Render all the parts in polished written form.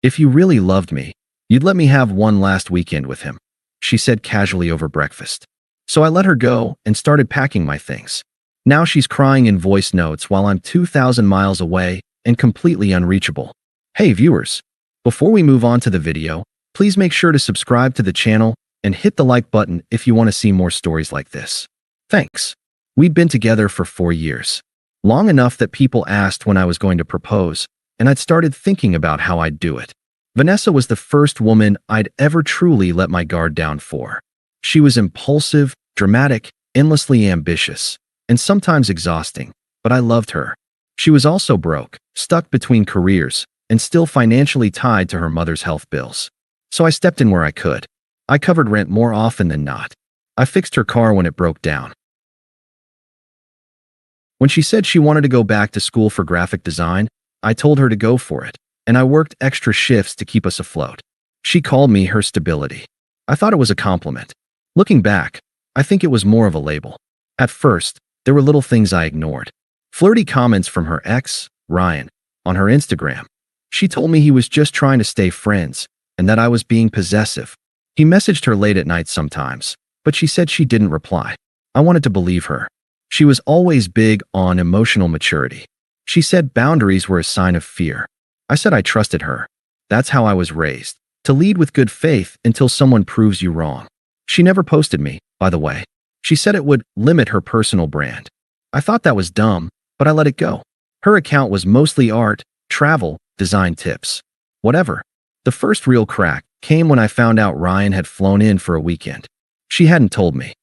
If you really loved me, you'd let me have one last weekend with him, she said casually over breakfast. So I let her go and started packing my things. Now she's crying in voice notes while I'm 2,000 miles away and completely unreachable. Hey viewers, before we move on to the video, please make sure to subscribe to the channel and hit the like button if you want to see more stories like this. Thanks. We'd been together for 4 years. Long enough that people asked when I was going to propose, and I'd started thinking about how I'd do it. Vanessa was the first woman I'd ever truly let my guard down for. She was impulsive, dramatic, endlessly ambitious, and sometimes exhausting, but I loved her. She was also broke, stuck between careers, and still financially tied to her mother's health bills. So I stepped in where I could. I covered rent more often than not. I fixed her car when it broke down. When she said she wanted to go back to school for graphic design, I told her to go for it, and I worked extra shifts to keep us afloat. She called me her stability. I thought it was a compliment. Looking back, I think it was more of a label. At first, there were little things I ignored. Flirty comments from her ex, Ryan, on her Instagram. She told me he was just trying to stay friends, and that I was being possessive. He messaged her late at night sometimes, but she said she didn't reply. I wanted to believe her. She was always big on emotional maturity. She said boundaries were a sign of fear. I said I trusted her. That's how I was raised, to lead with good faith until someone proves you wrong. She never posted me, by the way. She said it would limit her personal brand. I thought that was dumb, but I let it go. Her account was mostly art, travel, design tips. Whatever. The first real crack came when I found out Ryan had flown in for a weekend. She hadn't told me.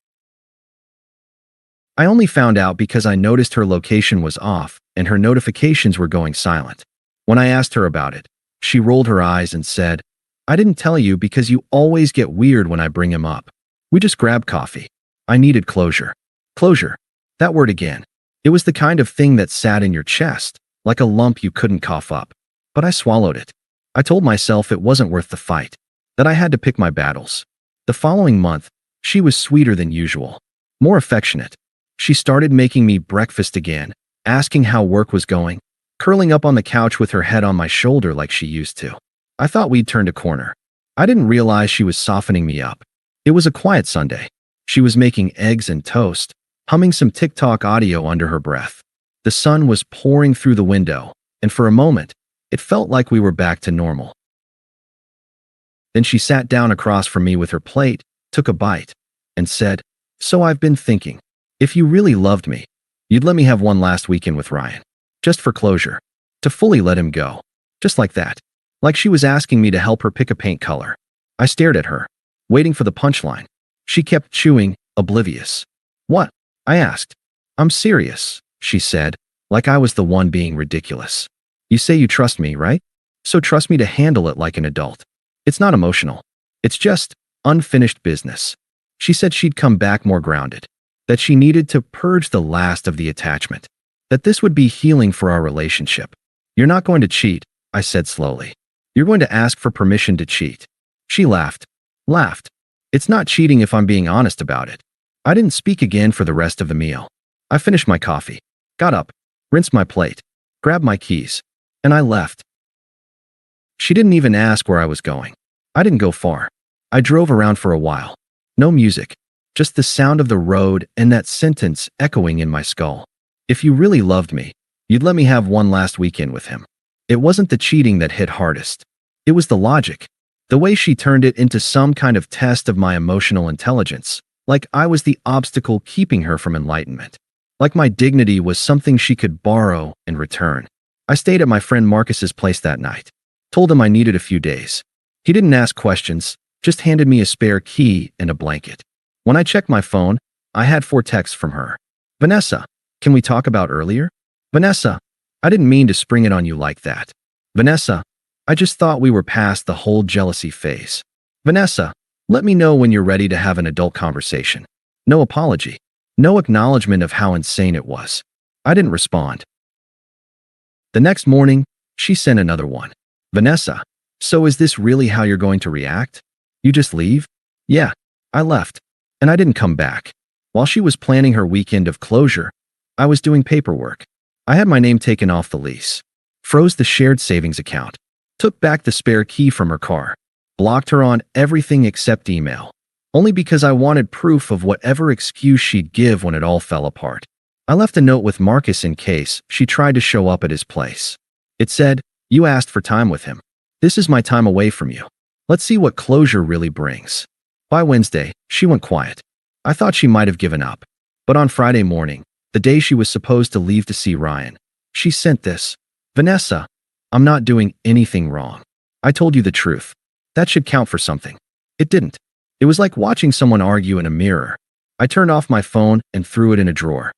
I only found out because I noticed her location was off and her notifications were going silent. When I asked her about it, she rolled her eyes and said, "I didn't tell you because you always get weird when I bring him up. We just grabbed coffee." I needed closure. Closure. That word again. It was the kind of thing that sat in your chest, like a lump you couldn't cough up. But I swallowed it. I told myself it wasn't worth the fight, that I had to pick my battles. The following month, she was sweeter than usual, more affectionate. She started making me breakfast again, asking how work was going, curling up on the couch with her head on my shoulder like she used to. I thought we'd turned a corner. I didn't realize she was softening me up. It was a quiet Sunday. She was making eggs and toast, humming some TikTok audio under her breath. The sun was pouring through the window, and for a moment, it felt like we were back to normal. Then she sat down across from me with her plate, took a bite, and said, "So I've been thinking, if you really loved me, you'd let me have one last weekend with Ryan. Just for closure. To fully let him go. Just like that. Like she was asking me to help her pick a paint color." I stared at her, waiting for the punchline. She kept chewing, oblivious. "What?" I asked. "I'm serious," she said, like I was the one being ridiculous. "You say you trust me, right? So trust me to handle it like an adult. It's not emotional. It's just unfinished business." She said she'd come back more grounded, that she needed to purge the last of the attachment, that this would be healing for our relationship. "You're not going to cheat," I said slowly. "You're going to ask for permission to cheat." She laughed. "It's not cheating if I'm being honest about it." I didn't speak again for the rest of the meal. I finished my coffee, got up, rinsed my plate, grabbed my keys, and I left. She didn't even ask where I was going. I didn't go far. I drove around for a while. No music, just the sound of the road and that sentence echoing in my skull. "If you really loved me, you'd let me have one last weekend with him." It wasn't the cheating that hit hardest. It was the logic. The way she turned it into some kind of test of my emotional intelligence, like I was the obstacle keeping her from enlightenment. Like my dignity was something she could borrow and return. I stayed at my friend Marcus's place that night. Told him I needed a few days. He didn't ask questions, just handed me a spare key and a blanket. When I checked my phone, I had 4 texts from her. "Vanessa, can we talk about earlier? Vanessa, I didn't mean to spring it on you like that. Vanessa, I just thought we were past the whole jealousy phase. Vanessa, let me know when you're ready to have an adult conversation." No apology. No acknowledgement of how insane it was. I didn't respond. The next morning, she sent another one. "Vanessa, so is this really how you're going to react? You just leave?" Yeah, I left. And I didn't come back. While she was planning her weekend of closure, I was doing paperwork. I had my name taken off the lease. Froze the shared savings account. took back the spare key from her car, blocked her on everything except email, only because I wanted proof of whatever excuse she'd give when it all fell apart. I left a note with Marcus in case she tried to show up at his place. It said, "You asked for time with him. This is my time away from you. Let's see what closure really brings." By Wednesday, she went quiet. I thought she might have given up. But on Friday morning, the day she was supposed to leave to see Ryan, she sent this. "Vanessa, I'm not doing anything wrong. I told you the truth. That should count for something." It didn't. It was like watching someone argue in a mirror. I turned off my phone and threw it in a drawer.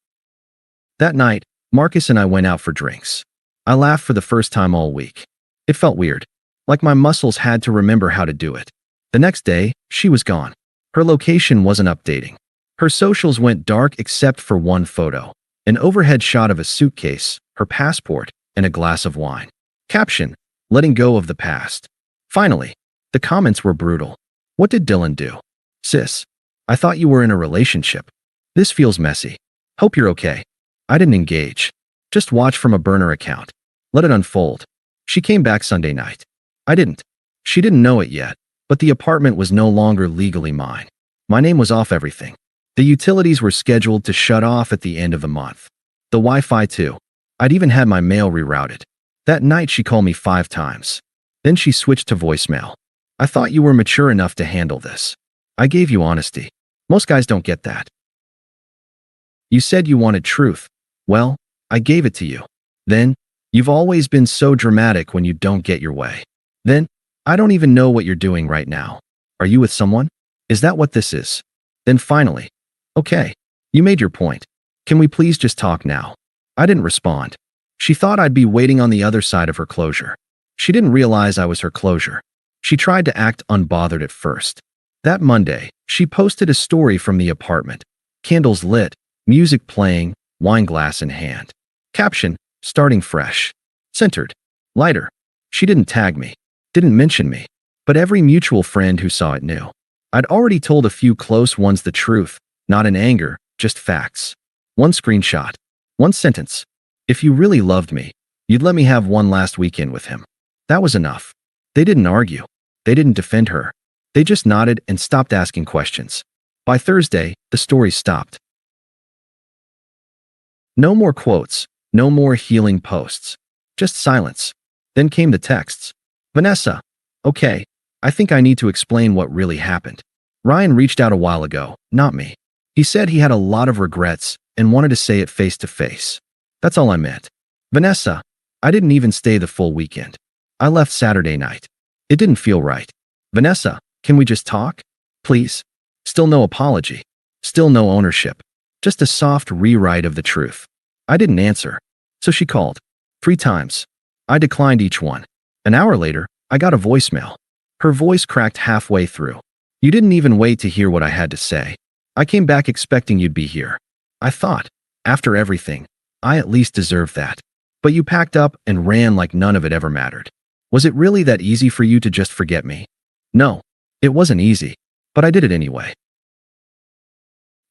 That night, Marcus and I went out for drinks. I laughed for the first time all week. It felt weird, like my muscles had to remember how to do it. The next day, she was gone. Her location wasn't updating. Her socials went dark except for one photo, an overhead shot of a suitcase, her passport, and a glass of wine. Caption: letting go of the past. Finally, the comments were brutal. "What did Dylan do? Sis, I thought you were in a relationship. This feels messy. Hope you're okay." I didn't engage. Just watch from a burner account. Let it unfold. She came back Sunday night. I didn't. She didn't know it yet, but the apartment was no longer legally mine. My name was off everything. The utilities were scheduled to shut off at the end of the month. The Wi-Fi too. I'd even had my mail rerouted. That night she called me 5 times. Then she switched to voicemail. "I thought you were mature enough to handle this. I gave you honesty. Most guys don't get that. You said you wanted truth. Well, I gave it to you. Then, you've always been so dramatic when you don't get your way. Then, I don't even know what you're doing right now. Are you with someone? Is that what this is?" Then finally, "Okay, you made your point. Can we please just talk now?" I didn't respond. She thought I'd be waiting on the other side of her closure. She didn't realize I was her closure. She tried to act unbothered at first. That Monday, she posted a story from the apartment. Candles lit, music playing, wine glass in hand. Caption: starting fresh. Centered. Lighter. She didn't tag me. Didn't mention me. But every mutual friend who saw it knew. I'd already told a few close ones the truth, not in anger, just facts. One screenshot. One sentence. "If you really loved me, you'd let me have one last weekend with him." That was enough. They didn't argue. They didn't defend her. They just nodded and stopped asking questions. By Thursday, the story stopped. No more quotes. No more healing posts. Just silence. Then came the texts. "Vanessa, okay, I think I need to explain what really happened. Ryan reached out a while ago, not me. He said he had a lot of regrets and wanted to say it face to face. That's all I meant. Vanessa, I didn't even stay the full weekend. I left Saturday night. It didn't feel right. Vanessa, can we just talk? Please?" Still no apology. Still no ownership. Just a soft rewrite of the truth. I didn't answer. So she called. 3 times. I declined each one. An hour later, I got a voicemail. Her voice cracked halfway through. "You didn't even wait to hear what I had to say. I came back expecting you'd be here. I thought, after everything, I at least deserved that. But you packed up and ran like none of it ever mattered. Was it really that easy for you to just forget me?" No, it wasn't easy, but I did it anyway.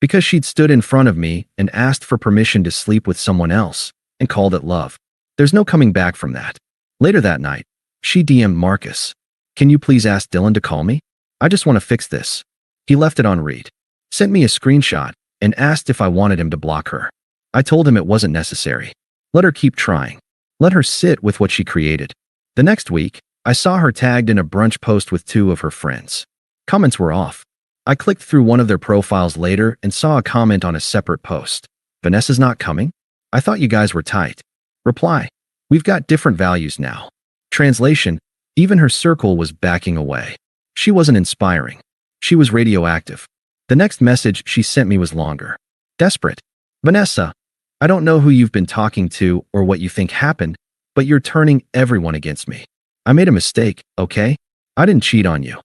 Because she'd stood in front of me and asked for permission to sleep with someone else and called it love. There's no coming back from that. Later that night, she DM'd Marcus. "Can you please ask Dylan to call me? I just want to fix this." He left it on read. Sent me a screenshot and asked if I wanted him to block her. I told him it wasn't necessary. Let her keep trying. Let her sit with what she created. The next week, I saw her tagged in a brunch post with 2 of her friends. Comments were off. I clicked through one of their profiles later and saw a comment on a separate post. "Vanessa's not coming? I thought you guys were tight." Reply: "We've got different values now." Translation: even her circle was backing away. She wasn't inspiring. She was radioactive. The next message she sent me was longer. Desperate. "Vanessa, I don't know who you've been talking to or what you think happened, but you're turning everyone against me. I made a mistake, okay? I didn't cheat on you.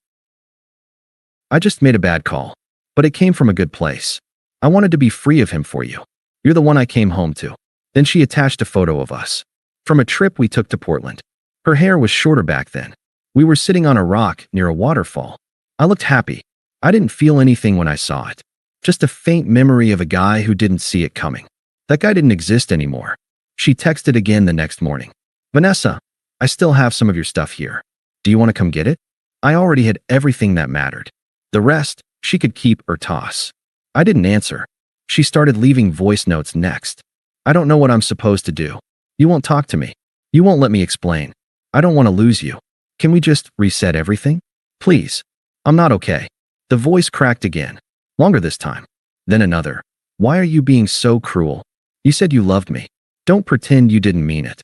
I just made a bad call, but it came from a good place. I wanted to be free of him for you. You're the one I came home to." Then she attached a photo of us from a trip we took to Portland. Her hair was shorter back then. We were sitting on a rock near a waterfall. I looked happy. I didn't feel anything when I saw it. Just a faint memory of a guy who didn't see it coming. That guy didn't exist anymore. She texted again the next morning. "Vanessa, I still have some of your stuff here. Do you want to come get it? I already had everything that mattered. The rest, she could keep or toss. I didn't answer. She started leaving voice notes next. I don't know what I'm supposed to do. You won't talk to me. You won't let me explain. I don't want to lose you. Can we just reset everything? Please. I'm not okay. The voice cracked again. Longer this time. Then another. Why are you being so cruel? You said you loved me. Don't pretend you didn't mean it.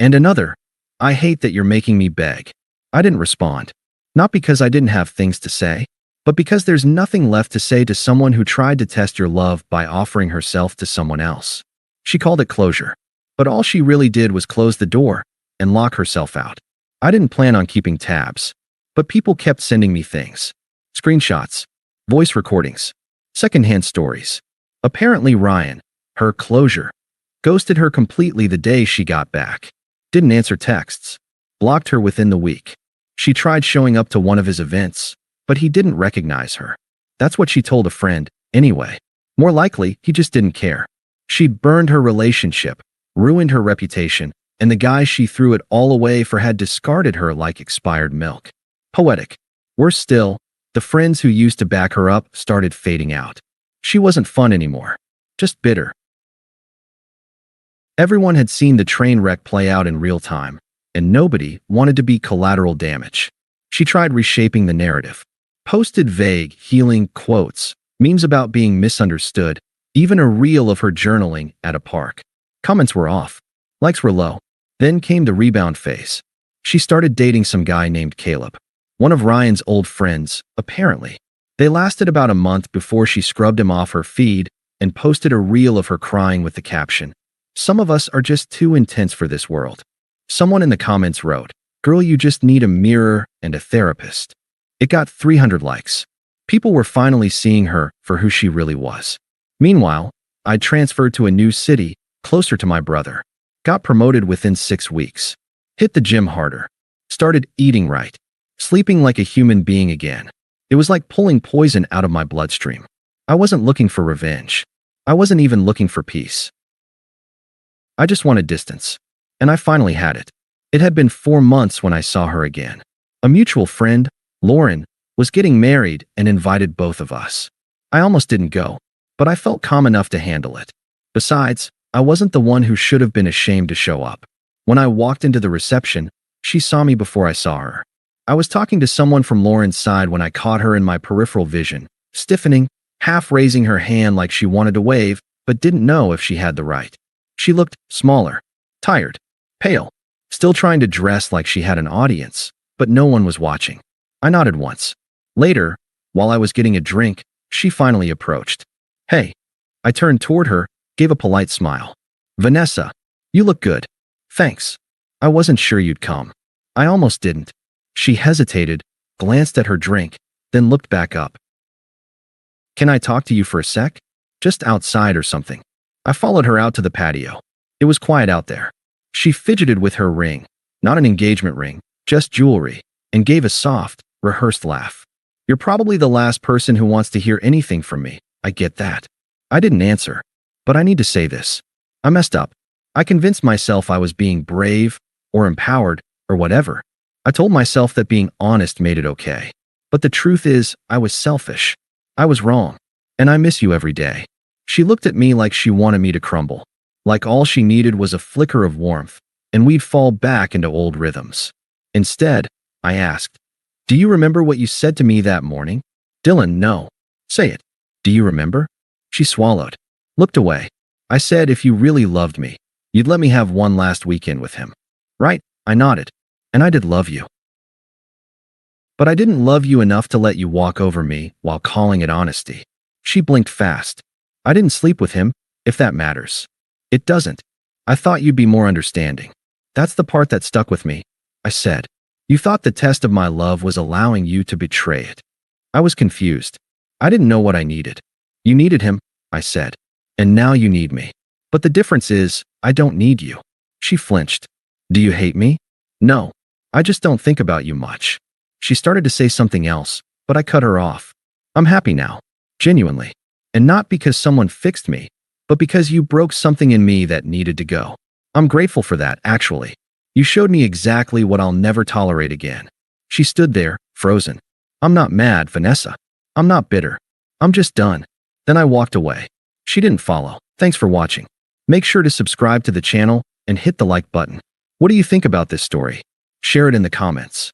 And another. I hate that you're making me beg. I didn't respond. Not because I didn't have things to say, but because there's nothing left to say to someone who tried to test your love by offering herself to someone else. She called it closure. But all she really did was close the door and lock herself out. I didn't plan on keeping tabs, but people kept sending me things. Screenshots, voice recordings, secondhand stories. Apparently Ryan, her closure, ghosted her completely the day she got back. Didn't answer texts. Blocked her within the week. She tried showing up to one of his events, but he didn't recognize her. That's what she told a friend, anyway. More likely, he just didn't care. She'd burned her relationship, ruined her reputation, and the guy she threw it all away for had discarded her like expired milk. Poetic. Worse still, the friends who used to back her up started fading out. She wasn't fun anymore. Just bitter. Everyone had seen the train wreck play out in real time, and nobody wanted to be collateral damage. She tried reshaping the narrative. Posted vague, healing quotes, memes about being misunderstood, even a reel of her journaling at a park. Comments were off. Likes were low. Then came the rebound phase. She started dating some guy named Caleb. One of Ryan's old friends, apparently. They lasted about a month before she scrubbed him off her feed and posted a reel of her crying with the caption, "Some of us are just too intense for this world." Someone in the comments wrote, "Girl, you just need a mirror and a therapist." It got 300 likes. People were finally seeing her for who she really was. Meanwhile, I transferred to a new city, closer to my brother. Got promoted within 6 weeks. Hit the gym harder. Started eating right. Sleeping like a human being again. It was like pulling poison out of my bloodstream. I wasn't looking for revenge. I wasn't even looking for peace. I just wanted distance. And I finally had it. It had been 4 months when I saw her again. A mutual friend, Lauren, was getting married and invited both of us. I almost didn't go, but I felt calm enough to handle it. Besides, I wasn't the one who should have been ashamed to show up. When I walked into the reception, she saw me before I saw her. I was talking to someone from Lauren's side when I caught her in my peripheral vision, stiffening, half raising her hand like she wanted to wave, but didn't know if she had the right. She looked smaller, tired, pale, still trying to dress like she had an audience, but no one was watching. I nodded once. Later, while I was getting a drink, she finally approached. "Hey." I turned toward her, gave a polite smile. "Vanessa, you look good." "Thanks. I wasn't sure you'd come." I almost didn't. She hesitated, glanced at her drink, then looked back up. "Can I talk to you for a sec? Just outside or something?" I followed her out to the patio. It was quiet out there. She fidgeted with her ring, not an engagement ring, just jewelry, and gave a soft, rehearsed laugh. "You're probably the last person who wants to hear anything from me. I get that." I didn't answer, but I need to say this. I messed up. I convinced myself I was being brave, or empowered, or whatever. I told myself that being honest made it okay. But the truth is, I was selfish. I was wrong. And I miss you every day. She looked at me like she wanted me to crumble. Like all she needed was a flicker of warmth, and we'd fall back into old rhythms. Instead, I asked, "Do you remember what you said to me that morning?" "Dylan, no." "Say it. Do you remember?" She swallowed, looked away. "I said if you really loved me, you'd let me have one last weekend with him." "Right?" I nodded. "And I did love you. But I didn't love you enough to let you walk over me while calling it honesty." She blinked fast. "I didn't sleep with him, if that matters." "It doesn't. I thought you'd be more understanding." "That's the part that stuck with me," I said. "You thought the test of my love was allowing you to betray it." I was confused. I didn't know what I needed. "You needed him," I said. "And now you need me. But the difference is, I don't need you." She flinched. "Do you hate me?" "No. I just don't think about you much." She started to say something else, but I cut her off. "I'm happy now. Genuinely. And not because someone fixed me, but because you broke something in me that needed to go. I'm grateful for that, actually." You showed me exactly what I'll never tolerate again. She stood there, frozen. I'm not mad, Vanessa. I'm not bitter. I'm just done. Then I walked away. She didn't follow. Thanks for watching. Make sure to subscribe to the channel and hit the like button. What do you think about this story? Share it in the comments.